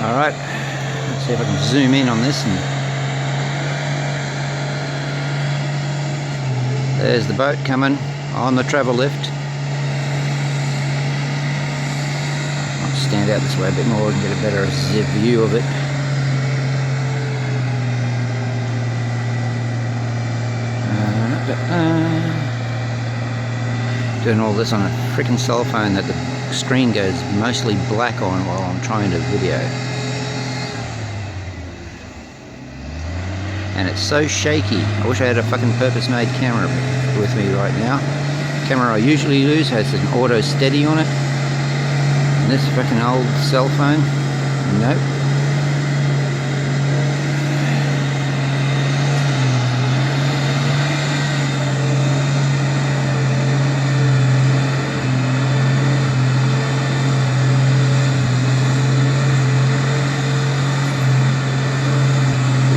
Alright, let's see if I can zoom in on this. And there's the boat coming on the travel lift. I'll stand out this way a bit more and get a better view of it. Doing all this on a freaking cell phone that the screen goes mostly black on while I'm trying to video. And it's so shaky. I wish I had a fucking purpose-made camera with me right now. The camera I usually use has an auto steady on it. And this fucking old cell phone, nope.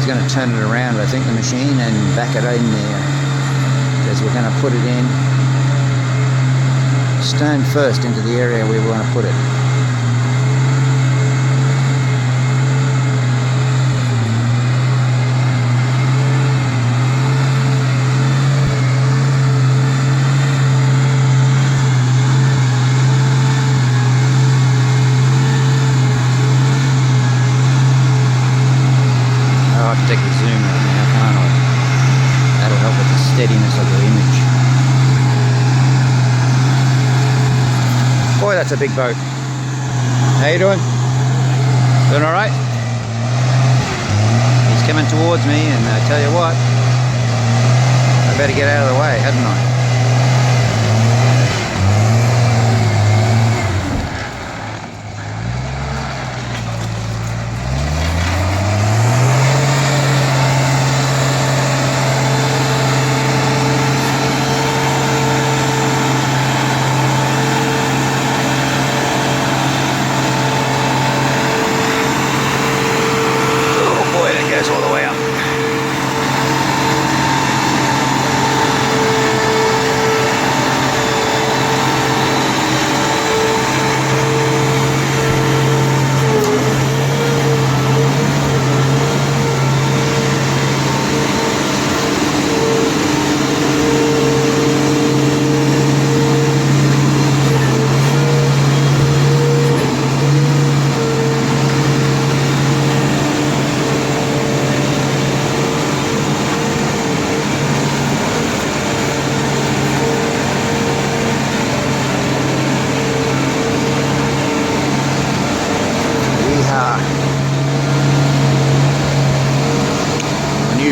Going to turn it around, I think, the machine, and back it in there, because we're going to put it in stone first into the area we want to put it. Take the zoom out now, can't I? That'll help with the steadiness of the image. Boy, that's a big boat. How you doing? Doing alright? He's coming towards me, and I tell you what, I better get out of the way, hadn't I? All the way up.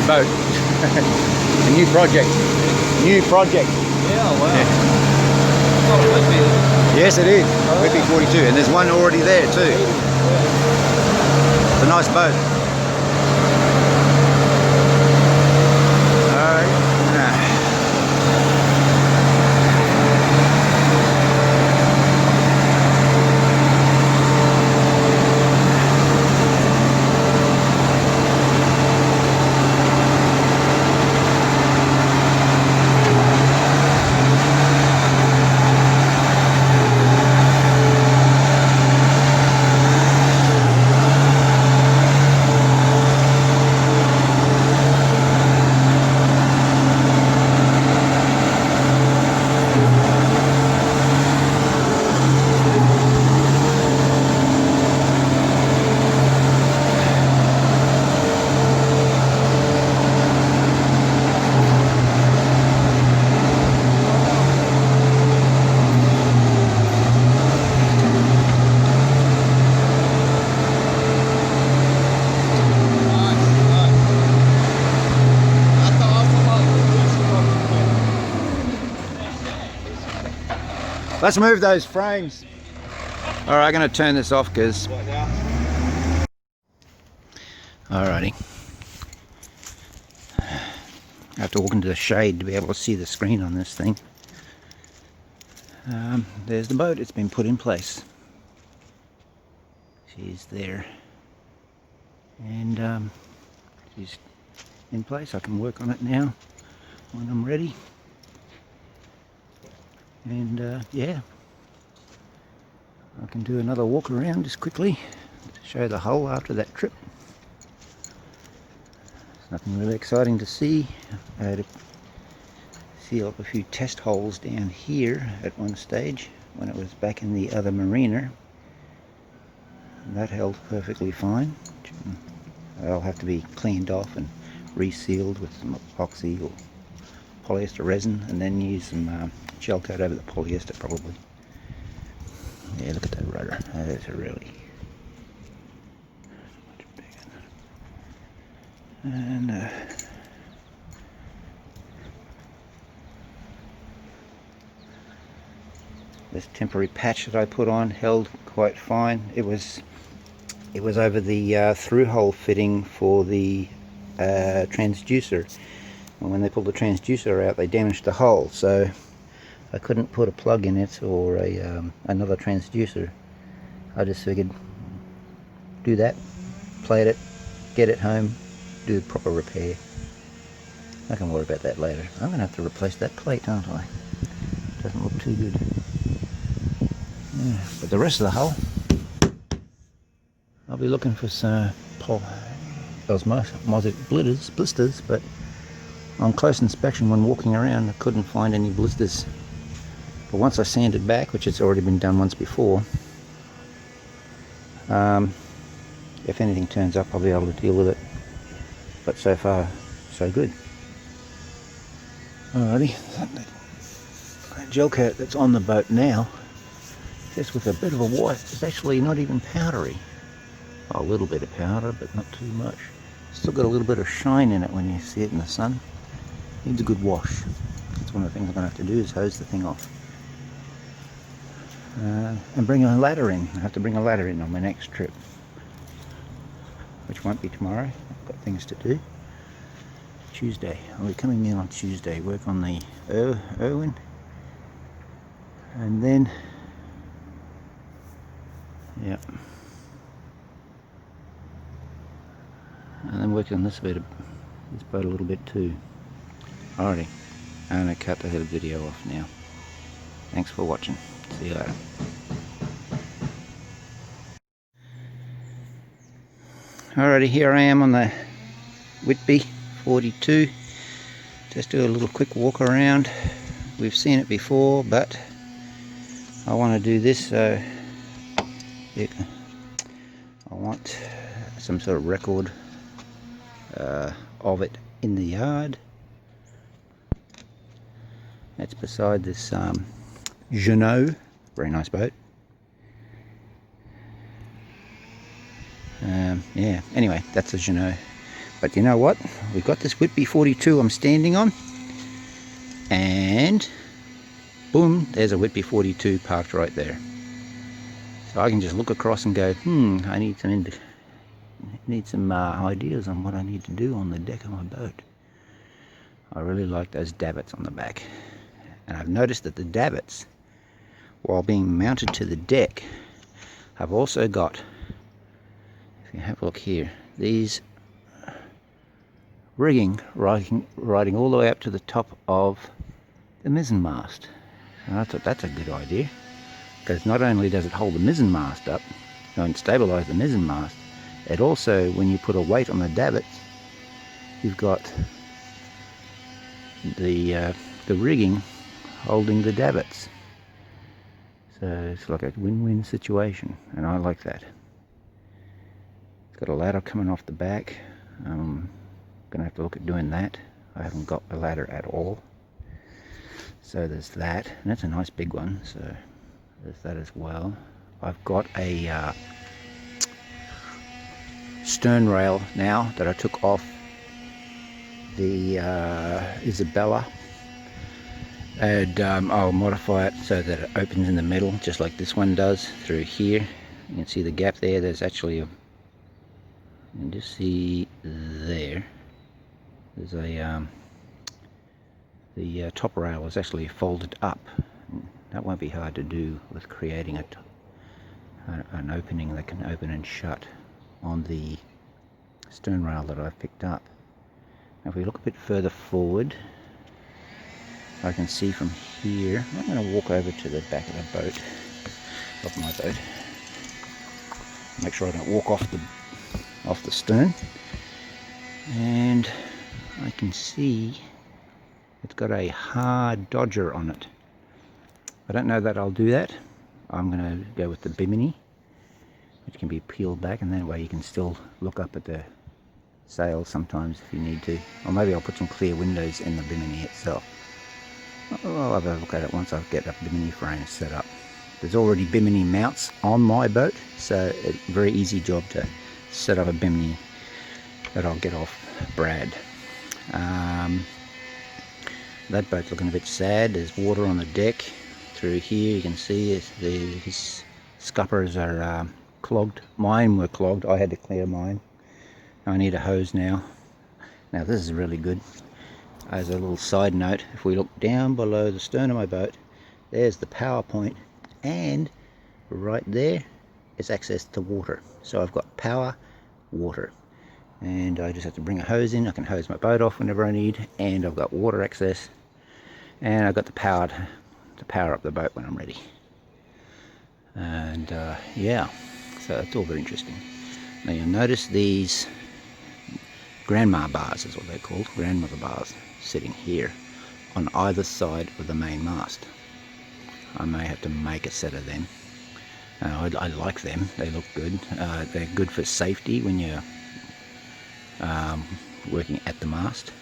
Boat. A new project. New project. Yeah, wow. Yeah. Oh, Whitby. Yes, it is. Oh, Whitby yeah. 42, and there's one already there too. It's a nice boat. Let's move those frames. Alright, I'm going to turn this off because... Alrighty. I have to walk into the shade to be able to see the screen on this thing. There's the boat. It's been put in place. She's there. And she's in place. I can work on it now when I'm ready. And yeah, I can do another walk around just quickly to show the hull after that trip. There's nothing really exciting to see. I had to seal up a few test holes down here at one stage when it was back in the other marina. And that held perfectly fine. They'll have to be cleaned off and resealed with some epoxy or polyester resin, and then use some gel coat over the polyester probably. Yeah, look at that rudder. That is really much bigger. And this temporary patch that I put on held quite fine. It was over the through hole fitting for the transducer, and when they pulled the transducer out they damaged the hole, so I couldn't put a plug in it or another transducer. I just figured do that, plate it, get it home, do the proper repair. I can worry about that later. I'm going to have to replace that plate, aren't I? Doesn't look too good. Yeah, but the rest of the hull, I'll be looking for some osmotic blisters, but on close inspection when walking around I couldn't find any blisters. But once I sand it back, which has already been done once before, if anything turns up I'll be able to deal with it. But so far so good. Alrighty, that gel coat that's on the boat now, just with a bit of a white, it's actually not even powdery. A little bit of powder, but not too much. Still got a little bit of shine in it when you see it in the sun. Needs a good wash. That's one of the things I'm going to have to do, is hose the thing off. And bring a ladder in. I have to bring a ladder in on my next trip, which won't be tomorrow. I've got things to do. Tuesday. I'll be coming in on Tuesday, work on the Irwin, and then yeah, and then working on this boat a little bit too. Alrighty, I'm going to cut the video off now. Thanks for watching. See you later. Alrighty, here I am on the Whitby 42. Just do a little quick walk around. We've seen it before, but I want to do this, so I want some sort of record of it in the yard. That's beside this Jeanneau, very nice boat. Yeah, anyway, that's a Jeanneau. But you know what? We've got this Whitby 42 I'm standing on, and boom, there's a Whitby 42 parked right there. So I can just look across and go, I need some ideas on what I need to do on the deck of my boat. I really like those davits on the back. And I've noticed that the davits, while being mounted to the deck, have also got, if you have a look here, these rigging riding all the way up to the top of the mizzen mast. And I thought that's a good idea, because not only does it hold the mizzen mast up and stabilize the mizzen mast, it also, when you put a weight on the davits, you've got the rigging holding the davits. So it's like a win-win situation, and I like that. It's got a ladder coming off the back. Gonna have to look at doing that. I haven't got a ladder at all. So there's that, and that's a nice big one, so there's that as well. I've got a stern rail now that I took off the Isabella, and I'll modify it so that it opens in the middle just like this one does through here. You can see the gap there. There's actually you can just see there, there's a the top rail is actually folded up. That won't be hard to do with creating an opening that can open and shut on the stern rail that I've picked up. Now if we look a bit further forward, I can see from here, I'm going to walk over to the back of the boat, of my boat. Make sure I don't walk off the stern. And I can see it's got a hard dodger on it. I don't know that I'll do that. I'm going to go with the bimini, which can be peeled back, and that way you can still look up at the sails sometimes if you need to. Or maybe I'll put some clear windows in the bimini itself. I'll have a look at it once I get a bimini frame set up. There's already bimini mounts on my boat, so it's a very easy job to set up a bimini that I'll get off Brad. That boat's looking a bit sad. There's water on the deck. Through here you can see his scuppers are clogged. Mine were clogged. I had to clear mine. I need a hose now. Now this is really good. As a little side note, if we look down below the stern of my boat, there's the power point, and right there is access to water. So I've got power, water, and I just have to bring a hose in. I can hose my boat off whenever I need, and I've got water access, and I've got the power to power up the boat when I'm ready. And yeah, so it's all very interesting. Now you'll notice these grandma bars is what they're called, grandmother bars, sitting here on either side of the main mast. I may have to make a set of them. I like them, they look good. They're good for safety when you're working at the mast.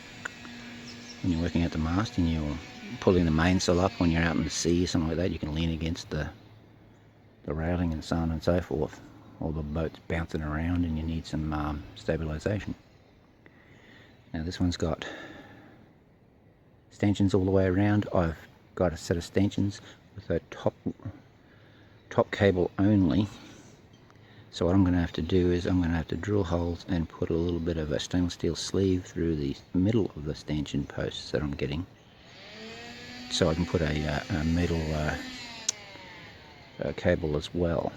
When you're working at the mast and you're pulling the mainsail up when you're out in the sea or something like that, you can lean against the railing and so on and so forth. All the boat's bouncing around and you need some stabilization. Now this one's got stanchions all the way around. I've got a set of stanchions with a top cable only. So what I'm going to have to do is I'm going to have to drill holes and put a little bit of a stainless steel sleeve through the middle of the stanchion posts that I'm getting, so I can put a metal cable as well.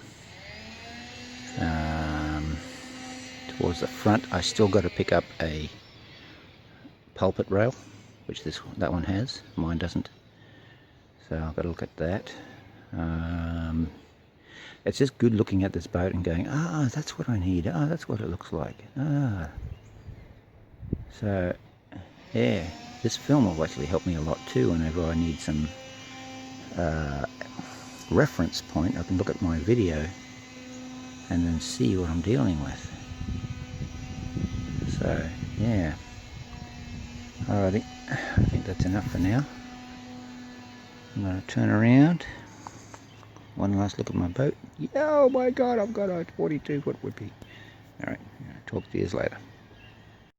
Towards the front I still got to pick up a pulpit rail, which that one has. Mine doesn't. So I've got to look at that. It's just good looking at this boat and going, that's what I need. That's what it looks like. So yeah, this film will actually help me a lot too. Whenever I need some reference point, I can look at my video and then see what I'm dealing with. So yeah, alrighty, I think that's enough for now. I'm going to turn around. One last look at my boat. Oh my god, I've got a 42-foot Whitby. Alright, talk to you later.